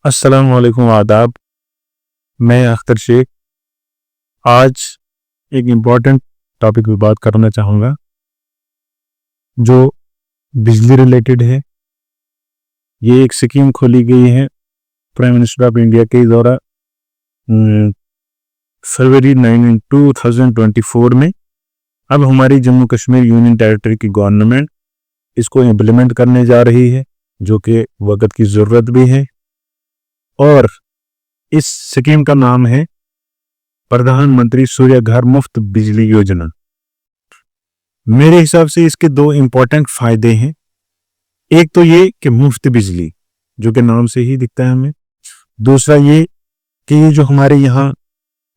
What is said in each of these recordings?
अस्सलाम वालेकुम आदाब। मैं अख्तर शेख आज एक इम्पॉर्टेंट टॉपिक पे बात करना चाहूँगा जो बिजली रिलेटेड है। ये एक स्कीम खोली गई है प्राइम मिनिस्टर ऑफ इंडिया के द्वारा फरवरी 9 2024 में। अब हमारी जम्मू कश्मीर यूनियन टेरिटरी की गवर्नमेंट इसको इम्प्लीमेंट करने जा रही है, जो कि वक्त की ज़रूरत भी है। और इस स्कीम का नाम है प्रधानमंत्री सूर्य घर मुफ्त बिजली योजना। मेरे हिसाब से इसके दो इम्पोर्टेंट फायदे हैं। एक तो ये कि मुफ्त बिजली, जो कि नाम से ही दिखता है हमें। दूसरा ये कि ये जो हमारे यहाँ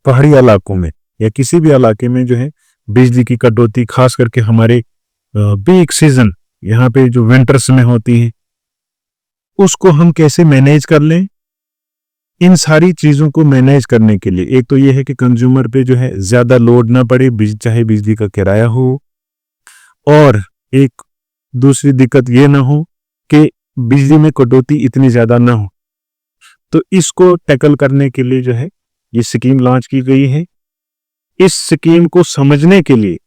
पहाड़ी इलाकों में या किसी भी इलाके में जो है बिजली की कटौती, खास करके हमारे पीक सीजन यहाँ पे जो विंटर्स में होती है, उसको हम कैसे मैनेज कर लें। इन सारी चीज़ों को मैनेज करने के लिए एक तो ये है कि कंज्यूमर पे जो है ज़्यादा लोड ना पड़े, चाहे बिजली का किराया हो, और एक दूसरी दिक्कत ये ना हो कि बिजली में कटौती इतनी ज़्यादा ना हो। तो इसको टैकल करने के लिए जो है ये स्कीम लॉन्च की गई है। इस स्कीम को समझने के लिए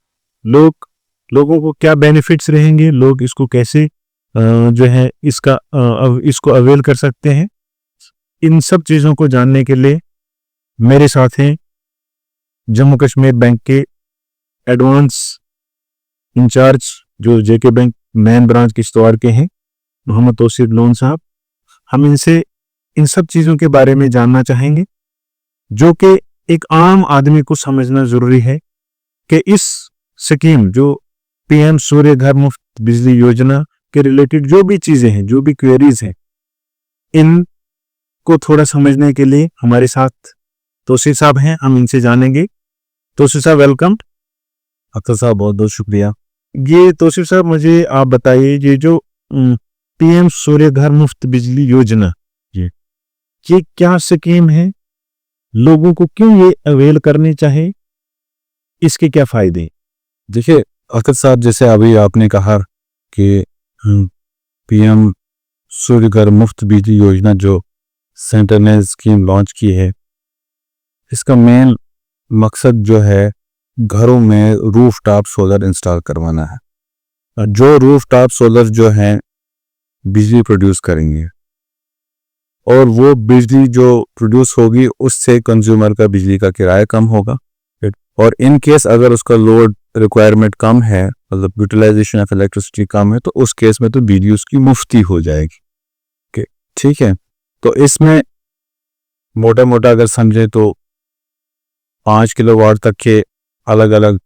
लोगों को क्या बेनिफिट्स रहेंगे, लोग इसको कैसे जो है इसको अवेल कर सकते हैं, इन सब चीज़ों को जानने के लिए मेरे साथ हैं जम्मू कश्मीर बैंक के एडवांस इंचार्ज, जो जेके बैंक मेन ब्रांच किश्तवाड़ के हैं, मोहम्मद तौसीफ लोन साहब। हम इनसे इन सब चीज़ों के बारे में जानना चाहेंगे, जो कि एक आम आदमी को समझना ज़रूरी है कि इस स्कीम जो पीएम सूर्य घर मुफ्त बिजली योजना के रिलेटेड जो भी चीज़ें हैं, जो भी क्वेरीज हैं, इन को थोड़ा समझने के लिए हमारे साथ तौसीफ साहब हैं। हम इनसे जानेंगे। तौसीफ साहब वेलकम। अख्तर साहब बहुत बहुत शुक्रिया। ये तौसीफ साहब मुझे आप बताइए, ये जो पीएम सूर्य घर मुफ्त बिजली योजना, ये क्या स्कीम है, लोगों को क्यों ये अवेल करनी चाहिए, इसके क्या फायदे? देखिए अख्तर साहब, जैसे अभी आपने कहा कि पीएम सूर्य घर मुफ्त बिजली योजना जो सेंटर ने स्कीम लॉन्च की है, इसका मेन मकसद जो है घरों में रूफ टॉप सोलर इंस्टॉल करवाना है। जो रूफ टॉप सोलर जो है बिजली प्रोड्यूस करेंगे, और वो बिजली जो प्रोड्यूस होगी उससे कंज्यूमर का बिजली का किराया कम होगा। और इन केस अगर उसका लोड रिक्वायरमेंट कम है, मतलब यूटिलाइजेशन ऑफ इलेक्ट्रिसिटी कम है, तो उस केस में तो बिजली उसकी मुफ्ती हो जाएगी। ठीक है। तो इसमें मोटा मोटा अगर समझे तो 5 किलोवाट तक के अलग अलग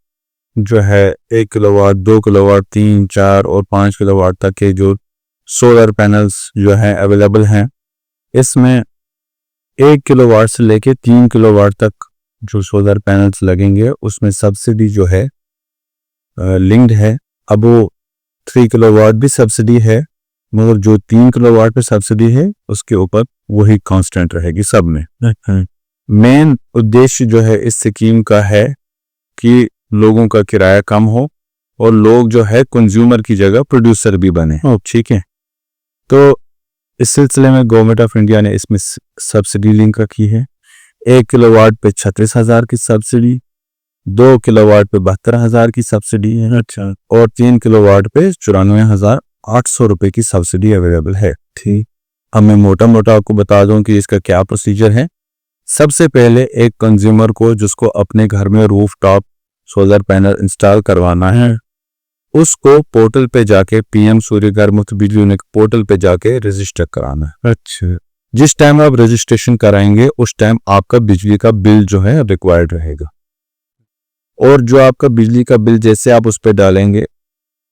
जो है 1 किलोवाट, 2 किलोवाट, 3, 4 और 5 किलोवाट तक के जो सोलर पैनल्स जो है अवेलेबल हैं। इसमें 1 किलोवाट से लेके 3 किलोवाट तक जो सोलर पैनल्स लगेंगे उसमें सब्सिडी जो है लिंक्ड है। अब वो 3 किलोवाट भी सब्सिडी है, मगर जो 3 किलोवाट पे सब्सिडी है उसके ऊपर वही कांस्टेंट रहेगी सब में। मेन उद्देश्य जो है इस स्कीम का है कि लोगों का किराया कम हो और लोग जो है कंज्यूमर की जगह प्रोड्यूसर भी बने। ठीक है। तो इस सिलसिले में गवर्नमेंट ऑफ इंडिया ने इसमें सब्सिडी लिंक रखी है। 1 किलोवाट पे 36,000 की सब्सिडी, 2 किलोवाट पे 72,000 की सब्सिडी है। अच्छा। और 3 किलोवाट पे 94,800 रुपए की सब्सिडी अवेलेबल है। ठीक। अब मैं मोटा मोटा आपको बता दूं कि इसका क्या प्रोसीजर है। सबसे पहले एक कंज्यूमर को जिसको अपने घर में roof top solar panel install करवाना है, उसको पोर्टल पे जाके पीएम सूर्य घर मुफ्त बिजली योजना के पोर्टल पे जाके रजिस्टर कराना है। अच्छा। जिस टाइम आप रजिस्ट्रेशन कराएंगे उस टाइम आपका बिजली का बिल जो है रिक्वायर्ड रहेगा, और जो आपका बिजली का बिल जैसे आप उस पर डालेंगे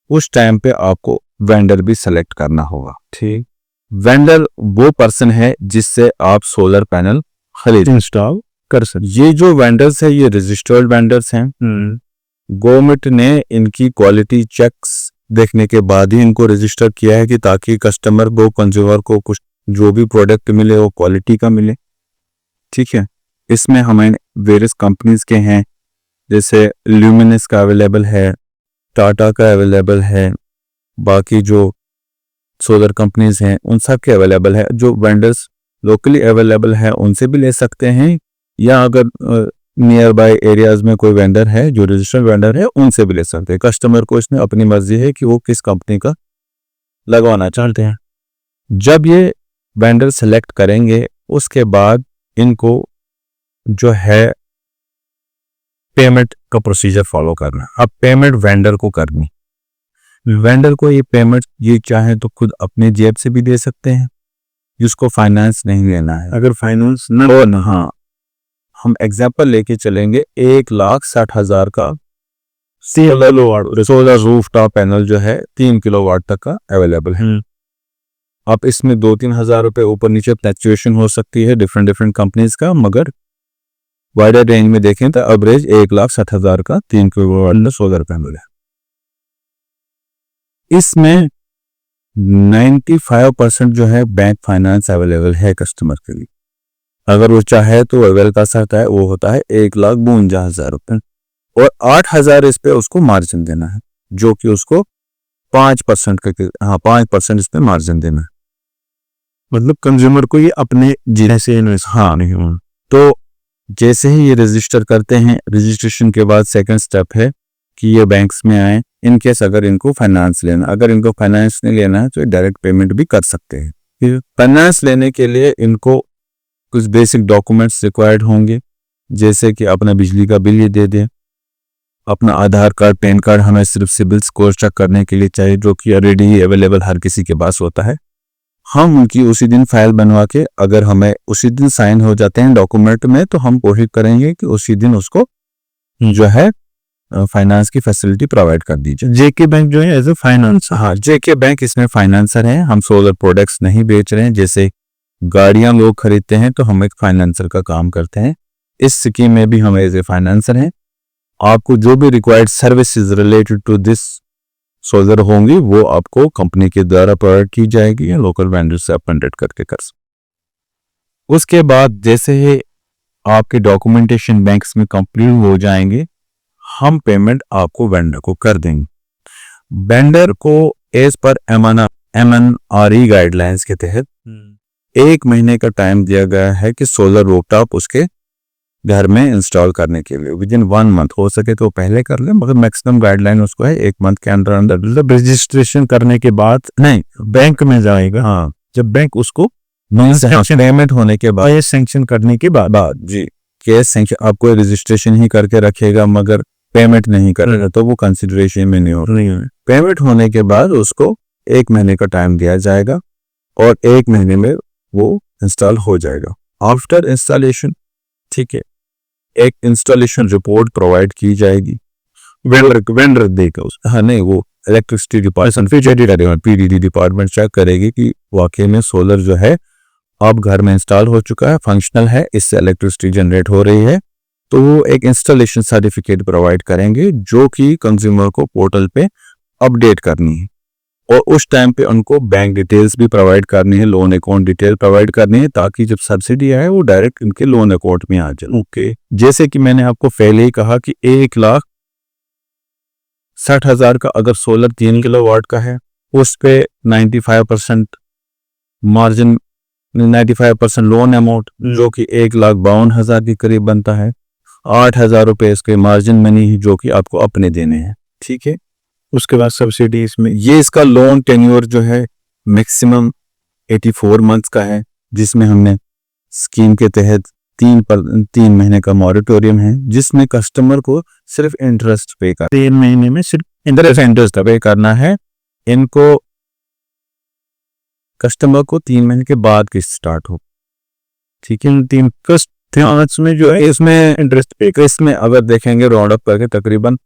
उस टाइम पे आपको वेंडर भी सेलेक्ट करना होगा। ठीक। वेंडर वो पर्सन है जिससे आप सोलर पैनल खरीद इंस्टॉल कर सकते। ये जो वेंडर्स है ये रजिस्टर्ड वेंडर्स हैं। गवर्नमेंट ने इनकी क्वालिटी चेक्स देखने के बाद ही इनको रजिस्टर किया है कि ताकि कस्टमर को, कंज्यूमर को कुछ जो भी प्रोडक्ट मिले वो क्वालिटी का मिले। ठीक है। इसमें हमें वेरियस कंपनीज के हैं, जैसे ल्यूमिनस का अवेलेबल है, टाटा का अवेलेबल है, बाकी जो सोलर कंपनीज हैं उन सब के अवेलेबल है। जो वेंडर्स लोकली अवेलेबल है उनसे भी ले सकते हैं, या अगर नियर बाय एरियाज में कोई वेंडर है जो रजिस्टर्ड वेंडर है उनसे भी ले सकते हैं। कस्टमर को इसमें अपनी मर्जी है कि वो किस कंपनी का लगवाना चाहते हैं। जब ये वेंडर सेलेक्ट करेंगे उसके बाद इनको जो है पेमेंट का प्रोसीजर फॉलो करना। अब पेमेंट वेंडर को करनी, वेंडर को ये पेमेंट ये चाहे तो खुद अपने जेब से भी दे सकते हैं, जिसको फाइनेंस नहीं लेना है। अगर फाइनेंस न तो ना, हाँ, हम एग्जांपल लेके चलेंगे 1,60,000 का सोलर रूफटॉप पैनल जो है 3 किलोवाट तक का अवेलेबल है। अब इसमें 2-3 हज़ार रुपए ऊपर नीचे फ्लक्चुएशन हो सकती है डिफरेंट कंपनीज का, मगर वाइडर रेंज में देखें तो एवरेज 1,60,000 का 3 किलोवाट का सोलर पैनल है। इसमें 95% जो है बैंक फाइनेंस अवेलेबल है कस्टमर के लिए। अगर वो चाहे तो अवेल कर सकता है, वो होता है 1,52,000 रुपये, और 8,000 इस पे उसको मार्जिन देना है, जो कि उसको 5% का 5% इस पे मार्जिन देना है। मतलब कंज्यूमर को ये अपने जिले से इन्वेस्ट नहीं होना। तो जैसे ही ये रजिस्टर करते हैं, रजिस्ट्रेशन के बाद सेकंड स्टेप है कि ये बैंक्स में आए। इन केस अगर इनको फाइनेंस लेना, अगर इनको फाइनेंस नहीं लेना है तो डायरेक्ट पेमेंट भी कर सकते हैं। फाइनेंस लेने के लिए इनको कुछ बेसिक डॉक्यूमेंट्स रिक्वायर्ड होंगे, जैसे कि अपना बिजली का बिल ये दे दें, अपना आधार कार्ड, पैन कार्ड हमें सिर्फ सिबिल स्कोर चेक करने के लिए चाहिए, जो कि ऑलरेडी अवेलेबल हर किसी के पास होता है। हम उनकी उसी दिन फाइल बनवा के, अगर हमें उसी दिन साइन हो जाते हैं डॉक्यूमेंट में, तो हम कोशिश करेंगे कि उसी दिन उसको जो है फाइनेंस की फैसिलिटी प्रोवाइड कर दीजिए। जेके बैंक जो है एज ए फाइनेंस, हाँ, जेके बैंक इसमें फाइनेंसर है। हम सोलर प्रोडक्ट्स नहीं बेच रहे हैं। जैसे गाड़ियां लोग खरीदते हैं तो हम एक फाइनेंसर का काम करते हैं, इस स्कीम में भी हम एज ए फाइनेंसर हैं। आपको जो भी required services related to this solar होंगी वो आपको कंपनी के द्वारा प्रोवाइड की जाएगी, या लोकल वेंडर से आप कॉन्टेक्ट करके कर सकते। उसके बाद जैसे ही आपके डॉक्यूमेंटेशन बैंक्स में कंप्लीट हो जाएंगे, हम पेमेंट आपको वेंडर को कर देंगे। वेंडर को एज पर MNRE गाइडलाइंस के तहत 1 महीने का टाइम दिया गया है कि सोलर रूफटॉप उसके घर में इंस्टॉल करने के लिए। विद इन 1 मंथ, हो सके तो पहले कर ले, मगर मैक्सिमम गाइडलाइन उसको है 1 मंथ के अंदर अंदर। रजिस्ट्रेशन करने के बाद नहीं, बैंक में जाएगा। हाँ, जब बैंक उसको पेमेंट होने के बाद, सैंक्शन करने के बाद जी, केस सैंक्शन आपको रजिस्ट्रेशन ही करके रखेगा मगर पेमेंट नहीं करेगा तो वो कंसिडरेशन में नहीं होगा। पेमेंट होने के बाद उसको 1 महीने का टाइम दिया जाएगा और 1 महीने में वो इंस्टॉल हो जाएगा। आफ्टर इंस्टॉलेशन, ठीक है, एक इंस्टॉलेशन रिपोर्ट प्रोवाइड की जाएगी, वेंडर देगा उसको। हाँ नहीं, वो electricity department PDD department check करेगी कि वाकई में सोलर जो है अब घर में इंस्टॉल हो चुका है, फंक्शनल है, इससे इलेक्ट्रिसिटी जनरेट हो रही है। तो वो एक इंस्टॉलेशन सर्टिफिकेट प्रोवाइड करेंगे जो कि कंज्यूमर को पोर्टल पे अपडेट करनी है, और उस टाइम पे उनको बैंक डिटेल्स भी प्रोवाइड करनी है, लोन अकाउंट डिटेल प्रोवाइड करनी है, ताकि जब सब्सिडी आए वो डायरेक्ट इनके लोन अकाउंट में आ जाए। ओके, जैसे कि मैंने आपको पहले ही कहा कि 1,60,000 का अगर सोलर 3 किलोवाट का है, उस पे 95% मार्जिन, 95% लोन अमाउंट जो कि 1,52,000 के करीब बनता है। 8,000 रुपए इसके मार्जिन मनी ही जो कि आपको अपने देने हैं, ठीक है। उसके बाद सब्सिडी इसमें, ये इसका लोन टेन्योर जो है मैक्सिमम 84 मंथ्स का है, जिसमें हमने स्कीम के तहत 3 महीने का मॉरेटोरियम है, जिसमें कस्टमर को सिर्फ इंटरेस्ट पे कर 3 महीने में सिर्फ इंटरेस्ट पे करना है। इनको कस्टमर को 3 महीने के बाद किस्त स्टार्ट हो, ठीक है। 3 फर्स्ट 3 में जो है इसमें इंटरेस्ट पे इसमें अगर देखेंगे राउंड अप करके तकरीबन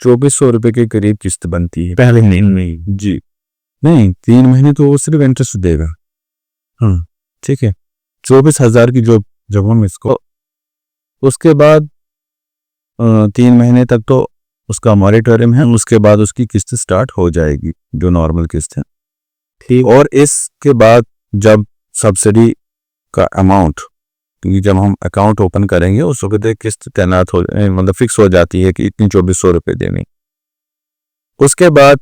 2,400 रुपए के करीब किस्त बनती है पहले नहीं जी। नहीं, 3 महीने तो वो सिर्फ इंटरेस्ट देगा, हाँ, ठीक है। 24,000 की जो जब हम इसको, उसके बाद 3 महीने तक तो उसका मॉरेटोरियम है, उसके बाद उसकी किस्त स्टार्ट हो जाएगी जो नॉर्मल किस्त है, ठीक। और इसके बाद जब सब्सिडी का अमाउंट, क्योंकि जब हम अकाउंट ओपन करेंगे उस वक्त किस्त तैनात हो, मतलब फिक्स हो जाती है कि इतनी 2,400 रुपए देनी। उसके बाद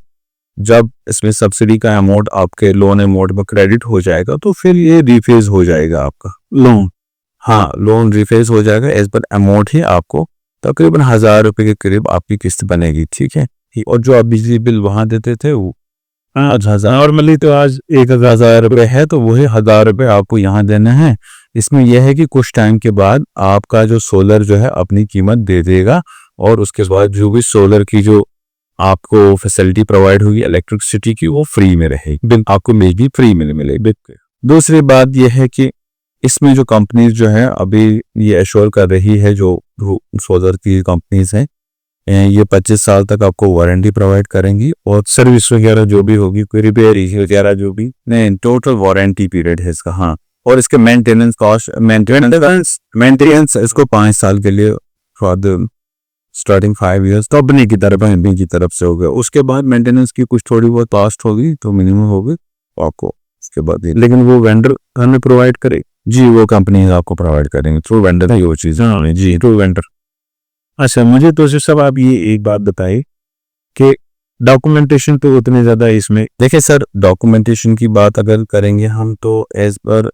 जब इसमें सब्सिडी का अमाउंट आपके लोन अमाउंट में क्रेडिट हो जाएगा तो फिर ये रिफेज हो जाएगा आपका लोन। हाँ, लोन रिफेज हो जाएगा एज पर अमाउंट ही आपको तकरीबन 1000 रुपए के करीब आपकी किस्त बनेगी, ठीक है। और जो आप बिजली बिल वहां देते थे वो आज 1000 नॉर्मली तो आज 1000 रुपए है, तो वही 1000 रुपए आपको यहाँ देना है। इसमें यह है कि कुछ टाइम के बाद आपका जो सोलर जो है अपनी कीमत दे देगा और उसके बाद जो भी सोलर की जो आपको फैसिलिटी प्रोवाइड होगी इलेक्ट्रिसिटी की वो फ्री में रहेगी, आपको बिजली फ्री में मिलेगी। दूसरी बात यह है कि इसमें जो कंपनीज जो है अभी ये एश्योर कर रही है, जो सोलर की कंपनीज हैं, ये 25 साल तक आपको वारंटी प्रोवाइड करेंगी और सर्विस वगैरह जो भी होगी, कोई रिपेयर वगैरह जो भी नहीं, टोटल वारंटी पीरियड है इसका। हाँ, और इसके मेंटेनेंस कॉस्ट मेंटेनेंस इसको 5 साल के लिए स्टार्टिंग 5 इयर्स कंपनी की तरफ से होगा। उसके बाद मेंटेनेंस की कुछ थोड़ी बहुत कॉस्ट होगी तो मिनिमम होगी आपको उसके बाद। लेकिन वो वेंडर हमें प्रोवाइड करे जी, वो कंपनी आपको प्रोवाइड करेंगे थ्रू वेंडर है वो चीज़। हाँ जी, थ्रू वेंडर। अच्छा, मुझे तो सब आप ये एक बात बताइए कि डॉक्यूमेंटेशन तो उतने ज़्यादा इसमें। देखिए सर, डॉक्यूमेंटेशन की बात अगर करेंगे हम तो एज पर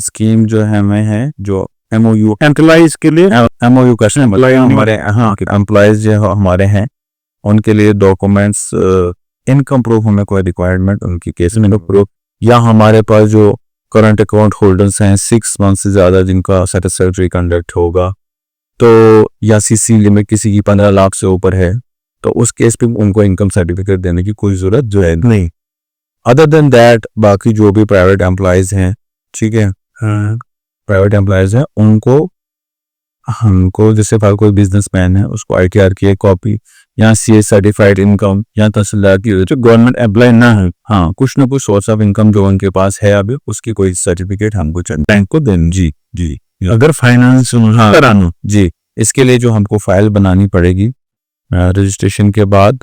स्कीम जो है हमें है जो MOU एम्प्लॉइज के लिए MOU क्वेश्चन हमारे, हाँ, एम्प्लॉइज जो हमारे हैं उनके लिए डॉक्यूमेंट्स इनकम प्रूफ हमें कोई रिक्वायरमेंट उनकी केस में प्रूफ, या हमारे पास जो करंट अकाउंट होल्डर्स हैं 6 मंथ से ज़्यादा जिनका सेटिस्फैक्टरी कंडक्ट होगा, तो या CC लिमिट किसी की 15 लाख से ऊपर है, तो उस केस पे उनको इनकम सर्टिफिकेट देने की कोई ज़रूरत जो है नहीं। अदर देन दैट बाकी जो भी प्राइवेट एम्प्लॉइज हैं, ठीक है, प्राइवेट एम्प्लॉइज हैं, हमको जैसे कोई बिजनेसमैन है उसको ITR की एक कॉपी या CA सर्टिफाइड इनकम या तहसीलदार की जो गवर्नमेंट एम्प्लॉय ना है, हाँ, कुछ ना कुछ सोर्स ऑफ इनकम जो उनके पास है अभी, उसकी कोई सर्टिफिकेट हमको चाहिए बैंक को देना। जी जी, अगर फाइनेंस कराना जी, इसके लिए जो हमको फाइल बनानी पड़ेगी रजिस्ट्रेशन के बाद,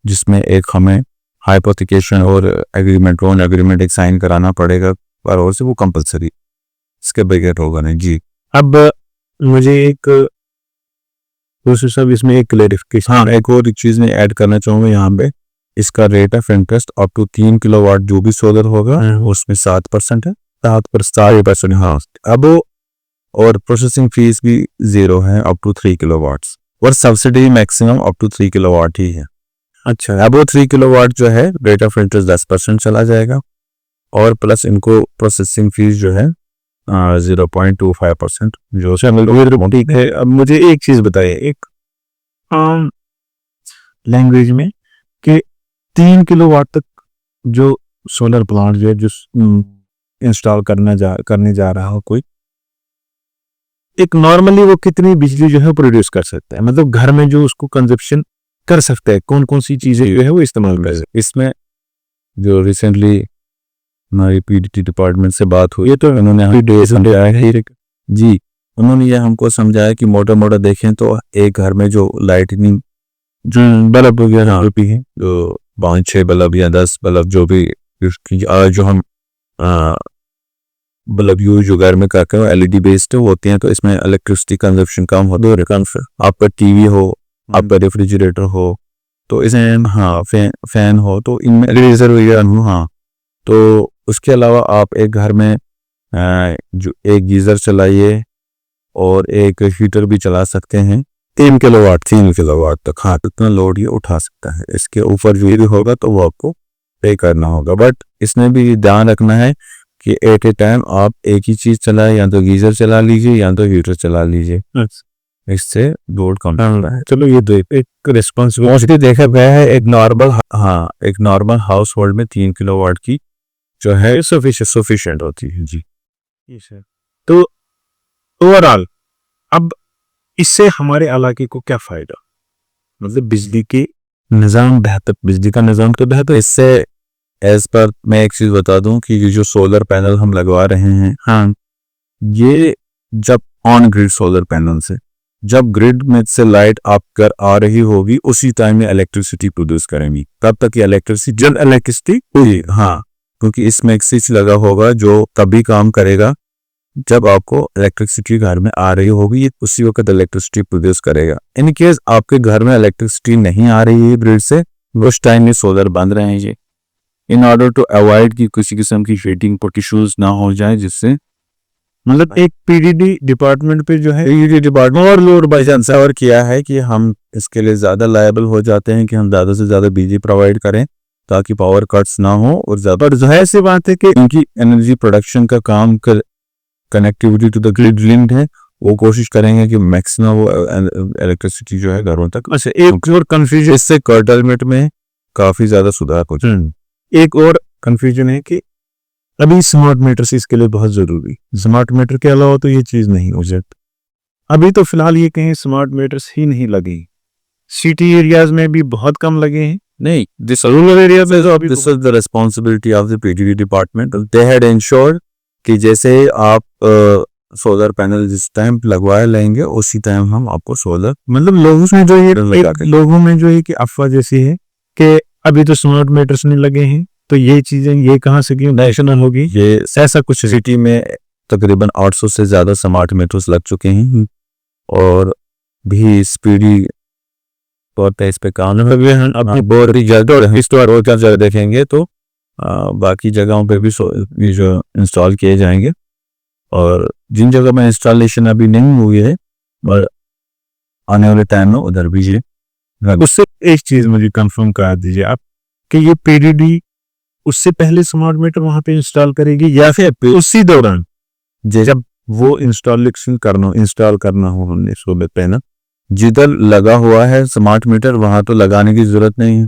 जिसमें एक हमें हाइपोथिकेशन और एग्रीमेंट, लोन एग्रीमेंट एक साइन कराना पड़ेगा और से वो कंपलसरी, इसके बगैर होगा नहीं। जी, अब मुझे एक दूसरे सब इसमें एक क्लैरिफिकेशन, हाँ, एक और चीज़ मैं ऐड करना चाहूँगा यहाँ पे, इसका rate of interest up to 3 kilowatt जो भी सोलर होगा उसमें 7% है, 7%। हाँ, अब और प्रोसेसिंग फीस भी 0 है अप टू 3 किलोवाट्स और subsidy maximum up to 3 kilowatt ही है। अच्छा, अब वो 3 किलोवाट जो है रेट ऑफ इंटरेस्ट 10% चला जाएगा और प्लस इनको प्रोसेसिंग फीस जो है 0.25% जो ठीक है। अब मुझे एक चीज बताइए एक आम लैंग्वेज में कि 3 किलोवाट तक जो सोलर प्लांट जो है जो इंस्टॉल करने जा रहा हो कोई, एक नॉर्मली वो कितनी बिजली जो है प्रोड्यूस कर सकता है, मतलब घर में जो उसको कंजप्शन कर सकता है, कौन कौन सी चीजें जो है वो इस्तेमाल कर सकते हैं। इसमें जो रिसेंटली हमारी PDT डिपार्टमेंट से बात हुई, ये तो उन्होंने जी, उन्होंने ये हमको समझाया कि मोटा देखें तो एक घर में जो लाइटनिंग जो बल्ब वगैरह भी है, जो 5-6 बल्ब या 10 बल्ब जो भी जो हम बल्ब यूज जो घर में करके LED बेस्ड होती हैं, तो इसमें इलेक्ट्रिसिटी कंजप्शन कम होता है। आपका TV हो, आपका रेफ्रिजरेटर हो, तो इसमें हाँ फैन हो, तो इनमें रेजर वगैरह हो। हाँ, तो उसके अलावा आप एक घर में जो एक गीज़र चलाइए और एक हीटर भी चला सकते हैं 3 किलोवाट तक। हाँ, इतना लोड ये उठा सकता है। इसके ऊपर जो भी होगा तो वो आपको पे करना होगा, बट इसमें भी ध्यान रखना है कि एट ए टाइम आप एक ही चीज चलाए, या तो गीजर चला लीजिए या तो हीटर चला लीजिए, इससे लोड कम होता है। चलो, ये तो एक रिस्पॉन्सिबिलिटी देखा गया है एक नॉर्मल हाउस होल्ड में 3 किलोवाट की जो है सफिशिएंट होती है। जी, तो ओवरऑल अब इससे हमारे इलाके को क्या फायदा, मतलब बिजली का निजाम तो बेहतर। इससे एज पर मैं एक चीज बता दूं कि ये जो सोलर पैनल हम लगवा रहे हैं, हाँ, ये जब ऑन ग्रिड सोलर पैनल से जब ग्रिड में से लाइट आप कर आ रही होगी उसी टाइम में इलेक्ट्रिसिटी प्रोड्यूस करेंगी। तब तक ये इलेक्ट्रिसिटी हुई, हाँ, क्योंकि इसमें एक स्विच लगा होगा जो तभी काम करेगा जब आपको इलेक्ट्रिसिटी घर में आ रही होगी, ये उसी वक्त इलेक्ट्रिसिटी प्रोड्यूस करेगा। इन केस आपके घर में इलेक्ट्रिसिटी नहीं आ रही है ग्रिड से, उस टाइम में सोलर बंद रहे हैं ये, इन ऑर्डर टू अवॉइड कि किसी किस्म की हीटिंग इश्यूज ना हो जाए, जिससे मतलब एक पीडीडी डिपार्टमेंट पे जो है ये डिपार्टमेंट और लोड बाई चांस और किया है कि हम इसके लिए ज़्यादा लायबल हो जाते हैं कि हम ज़्यादा से ज़्यादा बिजली प्रोवाइड करें ताकि पावर कट्स ना हो। और ज़्यादा पर जाहिर सी बात है कि क्योंकि एनर्जी प्रोडक्शन का काम connectivity to the grid linked है, वो कोशिश करेंगे कि मैक्सिमम वो इलेक्ट्रिसिटी जो है घरों तक। अच्छा, एक और कंफ्यूजन, इससे कर्टलमेंट में काफ़ी ज़्यादा सुधार हो जाए। एक और कंफ्यूजन है कि अभी स्मार्ट मीटर्स इसके लिए बहुत जरूरी, स्मार्ट मीटर के अलावा तो ये चीज नहीं हो जाती। अभी तो फिलहाल ये कहीं स्मार्ट मीटर्स ही नहीं लगे, सिटी एरियाज में भी बहुत कम लगे हैं। नहीं, दिस रूरल एरिया में तो अभी this is the responsibility of the PDD department. They had insured कि जैसे आप सोलर पैनल जिस टाइम लगवाए लेंगे उसी टाइम हम आपको सोलर, मतलब लोगों में जो ये लगा के- लोगों में जो ये कि अफवाह जैसी है कि अभी तो स्मार्ट मीटर्स नहीं लगे हैं, तो ये चीजें ये कहाँ से क्यों नेशनल होगी, ये ऐसा कुछ है। सिटी में तकरीबन 800 से ज़्यादा स्मार्ट मीटर्स लग चुके हैं और भी स्पीडी तौर पे इस पे काम अपनी बहुत रिजल्ट और हिस्टोर और क्या जगह देखेंगे तो बाकी जगहों पे भी ये जो इंस्टॉल किए जाएंगे। और जिन जगह में इंस्टॉलेशन अभी नहीं हुई है और आने वाले टाइम में उधर भी ये उससे एक चीज मुझे कंफर्म करा दीजिए आप कि ये पीडीडी उससे पहले स्मार्ट मीटर वहां पे इंस्टॉल करेगी या फिर उसी दौरान जब वो इंस्टॉल करना हो हमने सोलर पैनल। जिधर लगा हुआ है स्मार्ट मीटर वहां तो लगाने की जरूरत नहीं है,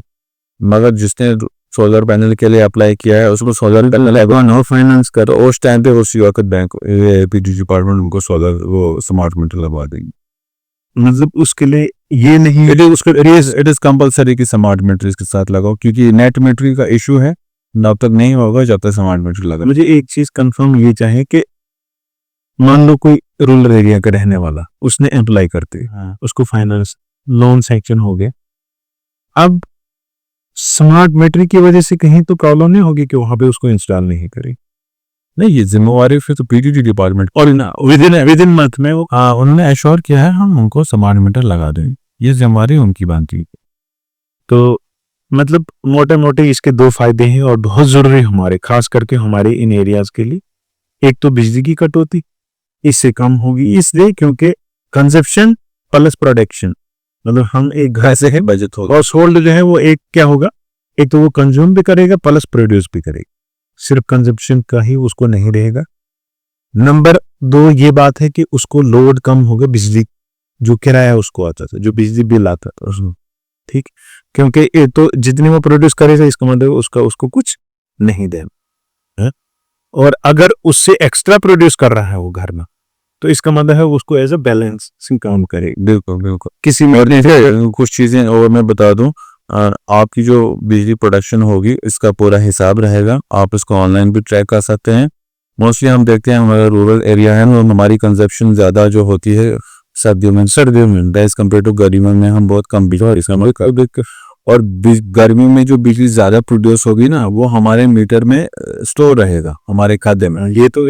मगर जिसने सोलर पैनल के लिए अप्लाई किया है उसको सोलर पैनल नो फाइनेंस कर उस टाइम पे उसी वक्त बैंक पीडीडी डिपार्टमेंट उनको सोलर वो स्मार्ट मीटर लगवा देंगे। मतलब उसके लिए ये नहीं इट इज कंपलसरी कि स्मार्ट मीटर इसके साथ लगाओ, क्योंकि नेट मीटरिंग का इशू है, तब तक नहीं होगा जब तक स्मार्ट मीटर लगा। मुझे एक चीज कंफर्म ये चाहे कि मान लो कोई रूरल एरिया का रहने वाला उसने अप्लाई करते उसको फाइनेंस लोन सेक्शन हो गया, अब स्मार्ट मीटर की वजह से कहीं तो प्रॉब्लम नहीं होगी कि वहां पे उसको इंस्टॉल नहीं करें। नहीं, ये जिम्मेवारी फिर तो पीडीडी डिपार्टमेंट और विद इन मंथ में वो उन्होंने एश्योर किया है हम उनको स्मार्ट मीटर लगा देंगे, ये जिम्मेवारी उनकी बनती। तो मतलब मोटे मोटे इसके दो फायदे हैं और बहुत जरूरी हमारे खास करके हमारे इन एरियाज के लिए। एक तो बिजली की कटौती इससे कम होगी, इसलिए क्योंकि कंजप्शन प्लस प्रोडक्शन, मतलब हम एक घर से है बजट होगा और होल्ड जो है वो एक क्या होगा, एक तो वो कंज्यूम भी करेगा प्लस प्रोड्यूस भी करेगा, सिर्फ कंजप्शन का ही उसको नहीं रहेगा। नंबर 2 ये बात है कि उसको लोड कम होगा, बिजली जो किराया उसको आता था, जो बिजली बिल आता था उसको, ठीक, क्योंकि ये तो जितनी वो प्रोड्यूस करेगा इसका मतलब उसको कुछ नहीं देना है। और अगर उससे एक्स्ट्रा प्रोड्यूस कर रहा है वो घर में तो इसका मतलब है उसको एज अ बैलेंसिंग काम करेगा। बिल्कुल बिल्कुल। किसी और कुछ चीजें और मैं बता दूं, आपकी जो बिजली प्रोडक्शन होगी इसका पूरा हिसाब रहेगा, आप इसको ऑनलाइन भी ट्रैक कर सकते हैं। मोस्टली हम देखते हैं हमारा रूरल एरिया है ना, हमारी कंजप्शन ज़्यादा जो होती है सर्दियों में एज कम्पेयर टू गर्मियों में हम बहुत कम बिजली, और गर्मी में जो बिजली ज़्यादा प्रोड्यूस होगी ना वो हमारे मीटर में स्टोर रहेगा हमारे खाते में, ये तो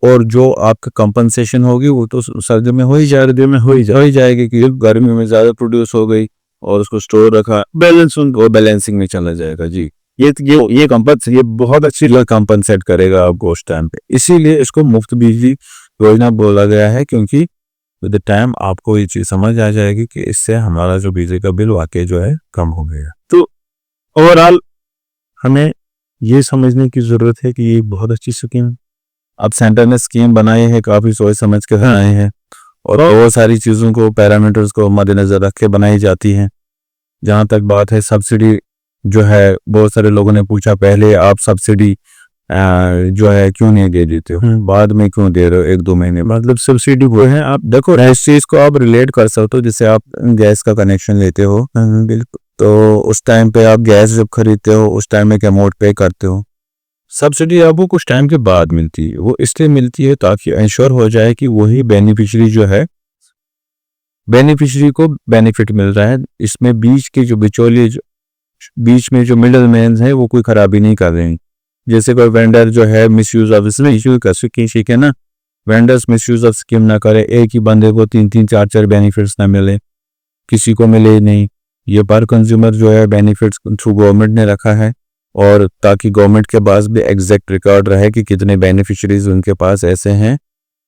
और जो आपका कंपनसेशन होगी वो तो सर्दियों में हो ही जाएगी कि गर्मी में ज़्यादा प्रोड्यूस हो गई और उसको स्टोर रखा, बैलेंसिंग में चला जाएगा। जी, ये कंपनसेट ये बहुत अच्छी कंपनसेट करेगा आपको उस टाइम पे, इसीलिए इसको मुफ्त बिजली योजना बोला गया है, क्योंकि विद द टाइम आपको ये चीज समझ आ जाएगी कि इससे हमारा जो बिजली का बिल वाकई जो है कम हो गया। तो ओवरऑल हमें ये समझने की जरूरत है कि ये बहुत अच्छी स्कीम है। अब सेंटर ने स्कीम बनाई है, काफी सोच समझ के बनाए हैं और बहुत सारी चीजों को पैरामीटर्स को मद्देनजर रख के बनाई जाती हैं। जहाँ तक बात है सब्सिडी जो है, बहुत सारे लोगों ने पूछा पहले आप सब्सिडी जो है क्यों नहीं दे देते हो, बाद में क्यों दे रहे हो 1-2 महीने, मतलब सब्सिडी वो है। आप देखो इस चीज को आप रिलेट कर सकते हो, जैसे आप गैस का कनेक्शन लेते हो तो उस टाइम पे आप गैस जब खरीदते हो उस टाइम एक अमाउंट पे करते हो, सब्सिडी आपको कुछ टाइम के बाद मिलती है। वो इसलिए मिलती है ताकि इंश्योर हो जाए कि वही बेनिफिशियरी जो है, बेनिफिशियरी को बेनिफिट मिल रहा है, इसमें बीच के जो बिचौलिए बीच में जो मिडल मैन है वो कोई खराबी नहीं कर रहे हैं। जैसे कोई वेंडर जो है मिसयूज ऑफ इसमें कर सके ना, वेंडर्स मिसयूज ऑफ स्कीम ना करे, एक ही बंदे को 3-3 4-4 बेनिफिट्स ना मिले, किसी को मिले नहीं, ये पर कंज्यूमर जो है बेनिफिट्स थ्रू गवर्नमेंट ने रखा है, और ताकि गवर्नमेंट के पास भी एग्जैक्ट रिकॉर्ड रहे कि कितने बेनिफिशरीज उनके पास ऐसे हैं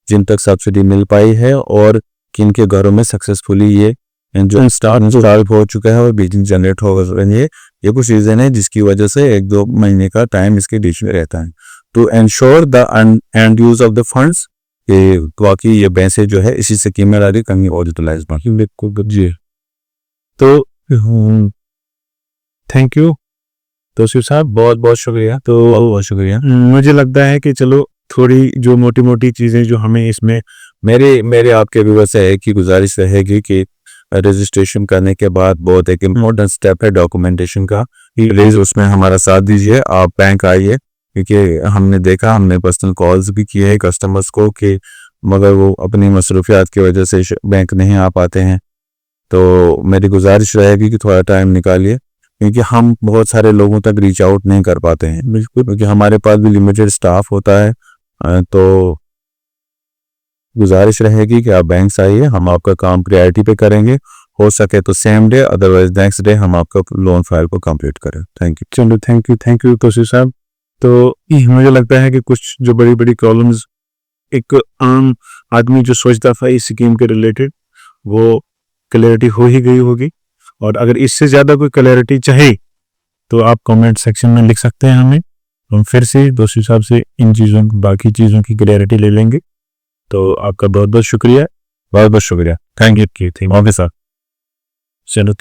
जिन तक सब्सिडी मिल पाई है और किन के घरों में सक्सेसफुली ये जो स्टार्ट हो चुका है और बिजली जनरेट हो रही है। ये कुछ रीज़न है जिसकी वजह से 1-2 महीने का टाइम इसके बीच में रहता है to ensure the end use of the funds, कि बाकी ये पैसे जो है इसी स्कीम में डाली कहीं और यूटिलाइज बाकी। बिल्कुल जी। तो थैंक यू तौसीफ साहब, बहुत बहुत शुक्रिया। तो बहुत शुक्रिया। मुझे लगता है कि चलो थोड़ी जो मोटी मोटी चीज़ें जो हमें इसमें मेरे आपके व्यूअर से एक ही गुजारिश रहेगी कि रजिस्ट्रेशन करने के बाद बहुत एक इम्पोर्टेंट स्टेप है डॉक्यूमेंटेशन का, प्लीज उसमें हमारा साथ दीजिए। आप बैंक आइए, क्योंकि हमने देखा, हमने पर्सनल कॉल्स भी किए हैं कस्टमर्स को कि मगर वो अपनी मसरूफियात की वजह से बैंक नहीं आ पाते हैं। तो मेरी गुजारिश रहेगी कि थोड़ा टाइम निकालिए, क्योंकि हम बहुत सारे लोगों तक रीच आउट नहीं कर पाते हैं, बिल्कुल, क्योंकि हमारे पास भी लिमिटेड स्टाफ होता है। तो गुजारिश रहेगी कि आप बैंक से आइए, हम आपका काम प्रायोरिटी पे करेंगे, हो सके तो same day, otherwise next day हम आपका लोन फाइल को कंप्लीट करें। Thank you. चलो थैंक यू तौसीफ साहब। तो मुझे लगता है कि कुछ जो बड़ी बड़ी प्रॉब्लम्स एक आम आदमी जो सोचता था इस स्कीम के रिलेटेड, वो क्लैरिटी हो ही गई होगी। और अगर इससे ज़्यादा कोई क्लैरिटी चाहे तो आप कमेंट सेक्शन में लिख सकते हैं हमें, हम फिर से तौसीफ साहब से इन चीज़ों बाकी चीज़ों की क्लैरिटी ले लेंगे। तो आपका बहुत बहुत शुक्रिया। बहुत बहुत शुक्रिया। Thank you. ओके सर, चलो।